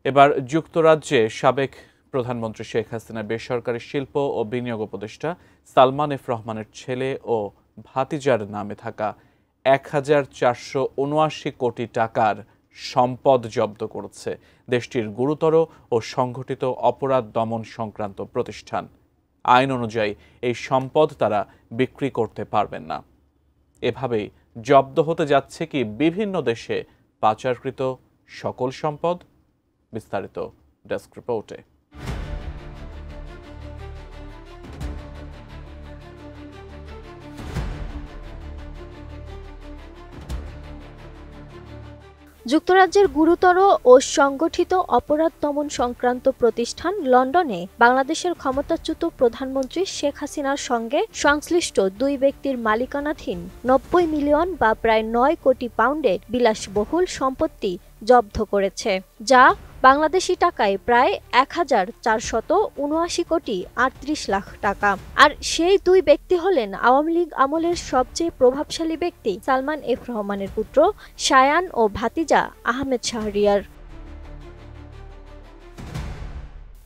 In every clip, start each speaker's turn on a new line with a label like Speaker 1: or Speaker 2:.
Speaker 1: এবার যুক্তরাজ্যে সাবেক প্রধানমন্ত্রী শেখ হাসিনা বেসরকারি শিল্প ও বিনিয়োগ উপদেষ্টা সালমান এফ রহমানের ছেলে ও ভাতিজার নামে থাকা ১,৪৭৯ কোটি টাকার সম্পদ জব্দ করেছে দেশটির গুরুতর ও সংগঠিত অপরাধ দমন সংক্রান্ত প্রতিষ্ঠান। আইন অনুযায়ী এই সম্পদ তারা বিক্রি করতে পারবেন না। এভাবেই জব্দ হতে যাচ্ছে কি বিভিন্ন দেশে পাচারকৃত সকল সম্পদ। বিস্তারিত ডেস্ক রিপোর্টে।
Speaker 2: যুক্তরাজ্যের গুরুতর ও সংগঠিত অপরাধ দমন সংক্রান্ত প্রতিষ্ঠান লন্ডনে বাংলাদেশের ক্ষমতাচ্যুত প্রধানমন্ত্রী শেখ হাসিনার সঙ্গে সংশ্লিষ্ট দুই ব্যক্তির মালিকানাধীন ৯০ মিলিয়ন বা প্রায় ৯ কোটি পাউন্ডের বিলাসবহুল সম্পত্তি জব্দ করেছে, যা বাংলাদেশি টাকায় প্রায় ১,৪৭৯ কোটি ৩৮ লাখ টাকা। আর সেই দুই ব্যক্তি হলেন আওয়ামী লীগ আমলের সবচেয়ে প্রভাবশালী ব্যক্তি সালমান এফ রহমানের পুত্র শায়ান ও ভাতিজা আহমেদ শাহরিয়ার।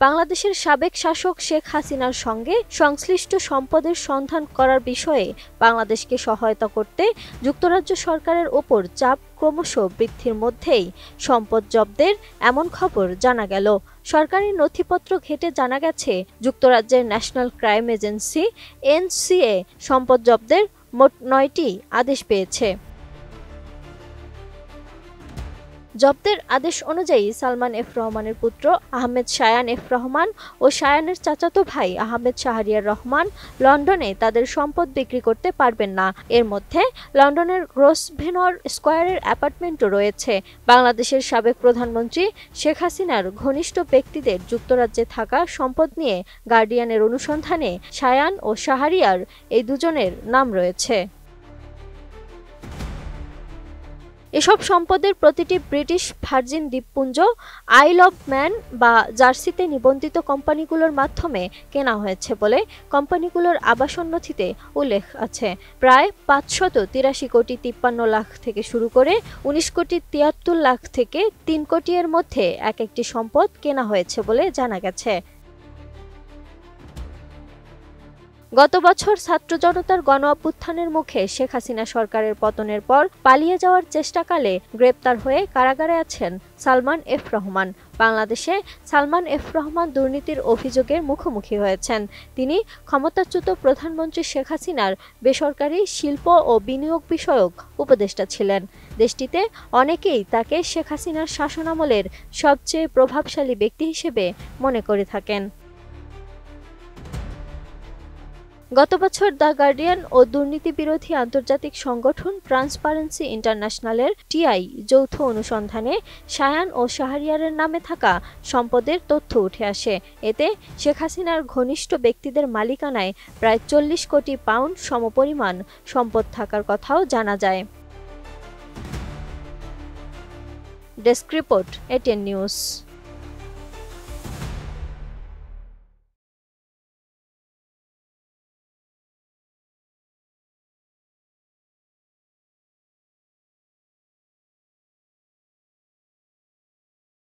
Speaker 2: বাংলাদেশের সাবেক শাসক শেখ হাসিনার সঙ্গে সংশ্লিষ্ট সম্পদের সন্ধান করার বিষয়ে বাংলাদেশকে সহায়তা করতে যুক্তরাজ্য সরকারের ওপর চাপ ক্রমশ বৃদ্ধির মধ্যেই সম্পদ জব্দের এমন খবর জানা গেল। সরকারি নথিপত্র ঘেঁটে জানা গেছে, যুক্তরাজ্যের ন্যাশনাল ক্রাইম এজেন্সি এনসিএ সম্পদ জব্দের মোট ৯টি আদেশ পেয়েছে। জব্দের আদেশ অনুযায়ী সালমান এফ রহমানের পুত্র আহমেদ শায়ান এফ রহমান ও শায়ানের চাচাতো ভাই আহমেদ শাহরিয়ার রহমান লন্ডনে তাদের সম্পদ বিক্রি করতে পারবেন না। এর মধ্যে লন্ডনের গ্রসভেনর স্কয়ারের অ্যাপার্টমেন্টও রয়েছে। বাংলাদেশের সাবেক প্রধানমন্ত্রী শেখ হাসিনার ঘনিষ্ঠ ব্যক্তিদের যুক্তরাজ্যে থাকা সম্পদ নিয়ে গার্ডিয়ানের অনুসন্ধানে শায়ান ও শাহরিয়ার এই দুজনের নাম রয়েছে। এসব সম্পদের প্রতিটি ব্রিটিশ ভার্জিন দ্বীপপুঞ্জ, আইল অব ম্যান বা জার্সিতে নিবন্ধিত কোম্পানিগুলোর মাধ্যমে কেনা হয়েছে বলে কোম্পানিগুলোর আবাসন নথিতে উল্লেখ আছে। প্রায় ৫৮৩ কোটি ৫৩ লাখ থেকে শুরু করে ১৯ কোটি ৭৩ লাখ থেকে ৩ কোটি এর মধ্যে এক একটি সম্পদ কেনা হয়েছে বলে জানা গেছে। গত বছর ছাত্র জনতার গণ অভ্যুত্থানের মুখে শেখ হাসিনা সরকারের পতনের পর পালিয়ে যাওয়ার চেষ্টাকালে গ্রেপ্তার হয়ে কারাগারে আছেন সালমান এফ রহমান। বাংলাদেশে সালমান এফ রহমান দুর্নীতির অভিযোগের মুখোমুখি হয়েছেন। তিনি ক্ষমতাচ্যুত প্রধানমন্ত্রী শেখ হাসিনার বেসরকারি শিল্প ও বিনিয়োগ বিষয়ক উপদেষ্টা ছিলেন। দেশটিতে অনেকেই তাকে শেখ হাসিনার শাসনামলের সবচেয়ে প্রভাবশালী ব্যক্তি হিসেবে মনে করে থাকেন। গত বছর দ্য গার্ডিয়ান ও দুর্নীতি বিরোধী আন্তর্জাতিক সংগঠন ট্রান্সপারেন্সি ইন্টারন্যাশনালের টিআই যৌথ অনুসন্ধানে শায়ান ও শাহরিয়ারের নামে থাকা সম্পদের তথ্য উঠে আসে। এতে শেখ হাসিনার ঘনিষ্ঠ ব্যক্তিদের মালিকানায় প্রায় ৪০ কোটি পাউন্ড সমপরিমাণ সম্পদ থাকার কথাও জানা যায়। Desk report, ATN news.